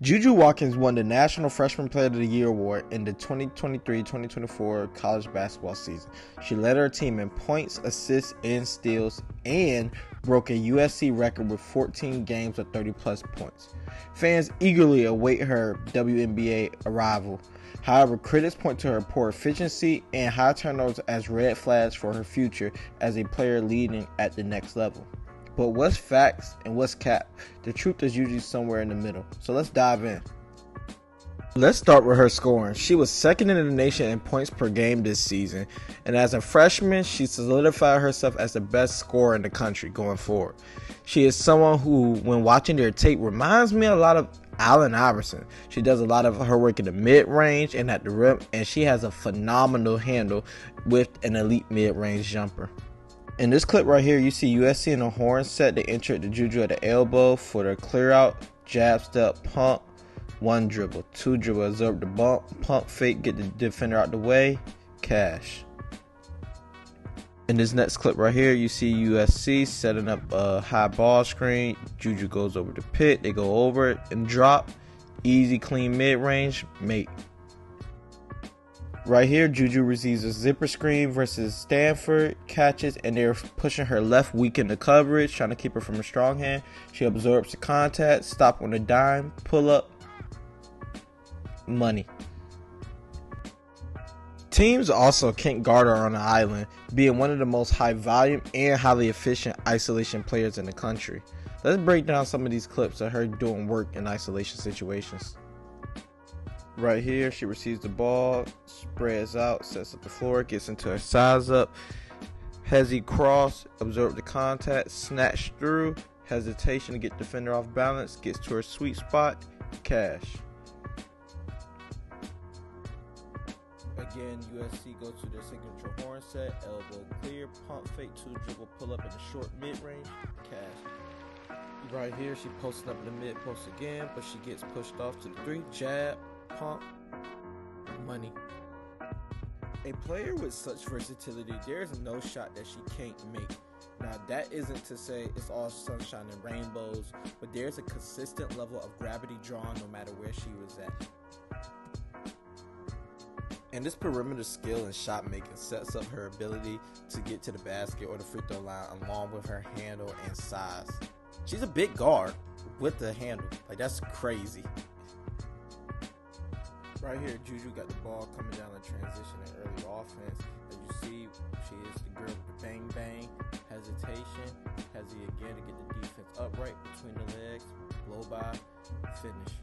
JuJu Watkins won the National Freshman Player of the Year award in the 2023-2024 college basketball season. She led her team in points, assists, and steals, and broke a USC record with 14 games of 30-plus points. Fans eagerly await her WNBA arrival. However, critics point to her poor efficiency and high turnovers as red flags for her future as a player leading at the next level. But what's facts and what's cap? The truth is usually somewhere in the middle. So let's dive in. Let's start with her scoring. She was second in the nation in points per game this season, and as a freshman, she solidified herself as the best scorer in the country going forward. She is someone who, when watching their tape, reminds me a lot of Allen Iverson. She does a lot of her work in the mid-range and at the rim, and she has a phenomenal handle with an elite mid-range jumper. In this clip right here, you see USC in a horn set. They entered the JuJu at the elbow for the clear out, jab step, pump, one dribble, two dribble, absorb the bump, pump fake, get the defender out the way, cash. In this next clip right here, you see USC setting up a high ball screen. JuJu goes over the pit, they go over it and drop. Easy, clean mid-range, make. Right here, JuJu receives a zipper screen versus Stanford, catches, and they're pushing her left weak in the coverage, trying to keep her from a strong hand. She absorbs the contact, stop on a dime, pull up, money. Teams also can't guard her on the island, being one of the most high volume and highly efficient isolation players in the country. Let's break down some of these clips of her doing work in isolation situations. Right here, she receives the ball, spreads out, sets up the floor, gets into her size up, hezzy cross, absorb the contact, snatch through, hesitation to get defender off balance, gets to her sweet spot, cash. Again, USC goes to their signature horn set, elbow clear, pump fake, two dribble, pull up in the short mid-range, cash. Right here, she posting up in the mid post again, but she gets pushed off to the three, jab, pump, money. A player with such versatility, there's no shot that she can't make. Now, that isn't to say it's all sunshine and rainbows, but there's a consistent level of gravity drawn no matter where she was at. And this perimeter skill and shot making sets up her ability to get to the basket or the free throw line along with her handle and size. She's a big guard with the handle. Like, that's crazy. Right here, JuJu got the ball coming down the transition in early offense. As you see, she is the girl with the bang bang, hesitation, hezzy again to get the defense upright between the legs, blow by, finish.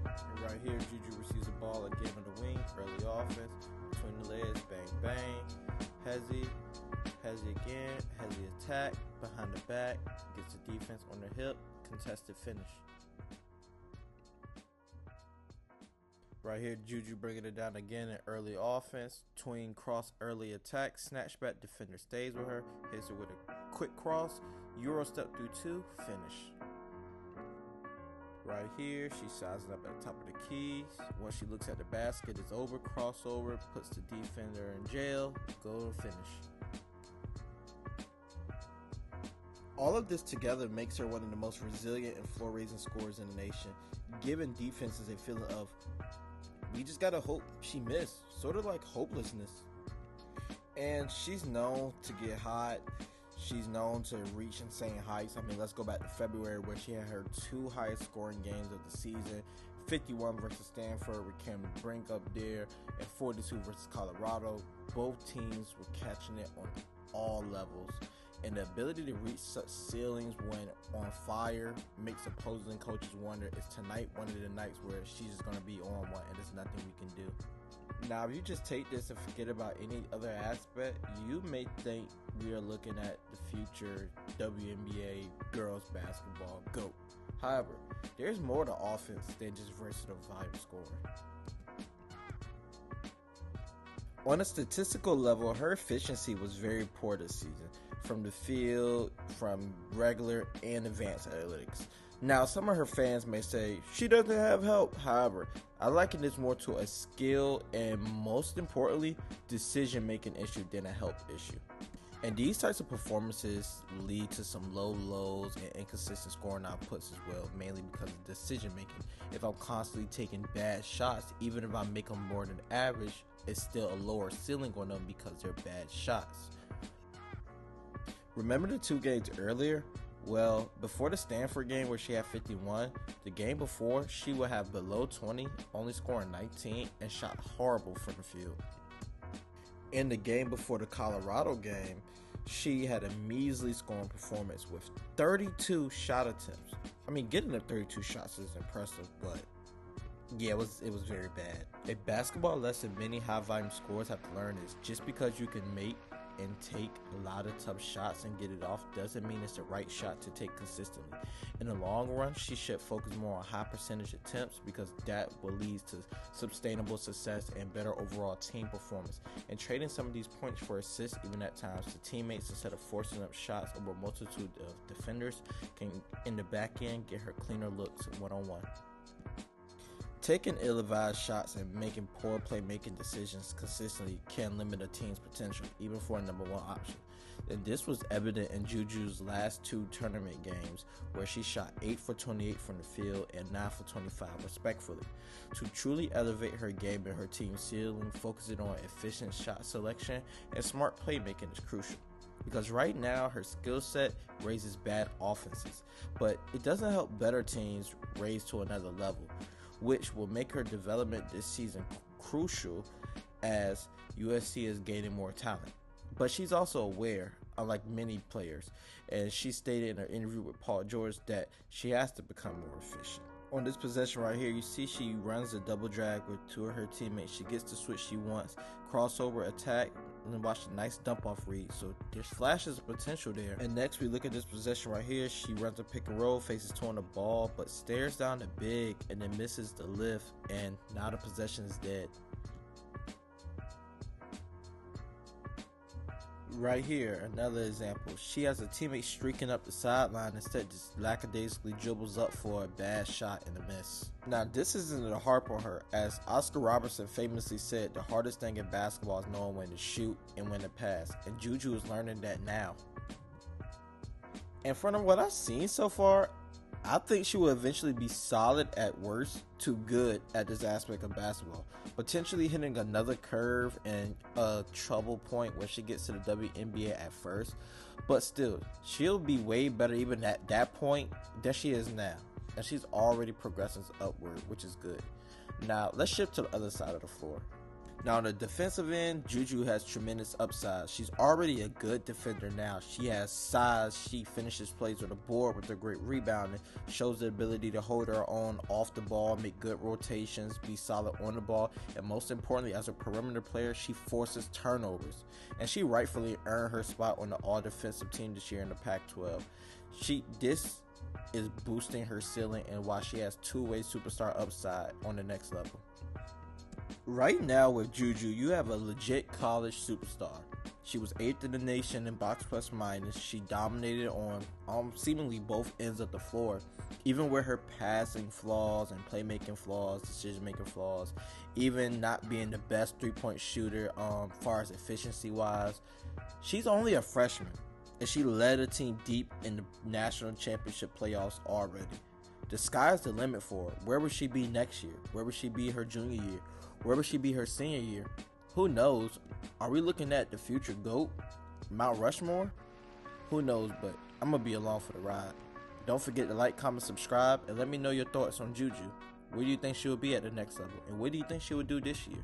And right here, JuJu receives the ball again on the wing, early offense, between the legs, bang bang, hezzy again, hezzy attack, behind the back, gets the defense on the hip, contested finish. Right here, JuJu bringing it down again in early offense. Tween cross early attack. Snatch back, defender stays with her. Hits her with a quick cross. Euro step through two. Finish. Right here, she's sizing up at the top of the keys. Once she looks at the basket, it's over. Crossover. Puts the defender in jail. Go to finish. All of this together makes her one of the most resilient and floor-raising scorers in the nation, giving defenses a feeling of, we just gotta hope she missed, sort of like hopelessness. And she's known to get hot. She's known to reach insane heights. I mean, let's go back to February where she had her two highest scoring games of the season. 51 versus Stanford with Cameron Brink up there, and 42 versus Colorado. Both teams were catching it on all levels. And the ability to reach such ceilings when on fire makes opposing coaches wonder, is tonight one of the nights where she's just going to be on one and there's nothing we can do? Now, if you just take this and forget about any other aspect, you may think we are looking at the future WNBA girls basketball GOAT. However, there's more to offense than just versatile volume scoring. On a statistical level, her efficiency was very poor this season, from the field, from regular and advanced analytics. Now, some of her fans may say she doesn't have help. However, I liken this more to a skill and, most importantly, decision-making issue than a help issue. And these types of performances lead to some low lows and inconsistent scoring outputs as well, mainly because of decision making. If I'm constantly taking bad shots, even if I make them more than average, it's still a lower ceiling on them because they're bad shots. Remember the 2 games earlier? Well, before the Stanford game where she had 51, the game before she would have below 20, only scoring 19, and shot horrible from the field. In the game before the Colorado game, she had a measly scoring performance with 32 shot attempts. I mean, getting up 32 shots is impressive, but yeah, it was very bad. A basketball lesson many high-volume scorers have to learn is just because you can make and take a lot of tough shots and get it off doesn't mean it's the right shot to take consistently. In the long run, she should focus more on high percentage attempts because that will lead to sustainable success and better overall team performance. And trading some of these points for assists even at times to teammates instead of forcing up shots over a multitude of defenders can, in the back end, get her cleaner looks one-on-one. Taking ill-advised shots and making poor playmaking decisions consistently can limit a team's potential, even for a number 1 option. And this was evident in JuJu's last 2 tournament games, where she shot 8 for 28 from the field and 9 for 25 respectively. To truly elevate her game and her team's ceiling, focusing on efficient shot selection and smart playmaking is crucial. Because right now her skill set raises bad offenses, but it doesn't help better teams raise to another level, which will make her development this season crucial as USC is gaining more talent. But she's also aware, unlike many players, and she stated in her interview with Paul George that she has to become more efficient. On this possession right here, you see she runs a double drag with 2 of her teammates. She gets the switch she wants, crossover attack, and then watch a nice dump off read. So there's flashes of potential there. And next we look at this possession right here. She runs a pick and roll, faces 2 on the ball, but stares down the big and then misses the lift, and now the possession is dead. Right here, another example. She has a teammate streaking up the sideline, instead just lackadaisically dribbles up for a bad shot and a miss. Now, this isn't a harp on her, as Oscar Robertson famously said, the hardest thing in basketball is knowing when to shoot and when to pass, and JuJu is learning that now. And from what I've seen so far, I think she will eventually be solid at worst to good at this aspect of basketball, potentially hitting another curve and a trouble point where she gets to the WNBA at first, but still, she'll be way better even at that point than she is now, and she's already progressing upward, which is good. Now, let's shift to the other side of the floor. Now, on the defensive end, JuJu has tremendous upside. She's already a good defender now. She has size. She finishes plays on the board with a great rebounding, shows the ability to hold her own off the ball, make good rotations, be solid on the ball, and most importantly, as a perimeter player, she forces turnovers. And she rightfully earned her spot on the all-defensive team this year in the Pac-12. This is boosting her ceiling and why she has two-way superstar upside on the next level. Right now with JuJu, you have a legit college superstar. She was 8th in the nation in box plus minus. She dominated on seemingly both ends of the floor, even with her passing flaws and playmaking flaws, decision-making flaws, even not being the best three-point shooter far as efficiency-wise. She's only a freshman, and she led a team deep in the national championship playoffs already. The sky's the limit for her. Where will she be next year? Where will she be her junior year? Where will she be her senior year? Who knows? Are we looking at the future GOAT? Mount Rushmore? Who knows, but I'm going to be along for the ride. Don't forget to like, comment, subscribe, and let me know your thoughts on JuJu. Where do you think she will be at the next level? And what do you think she will do this year?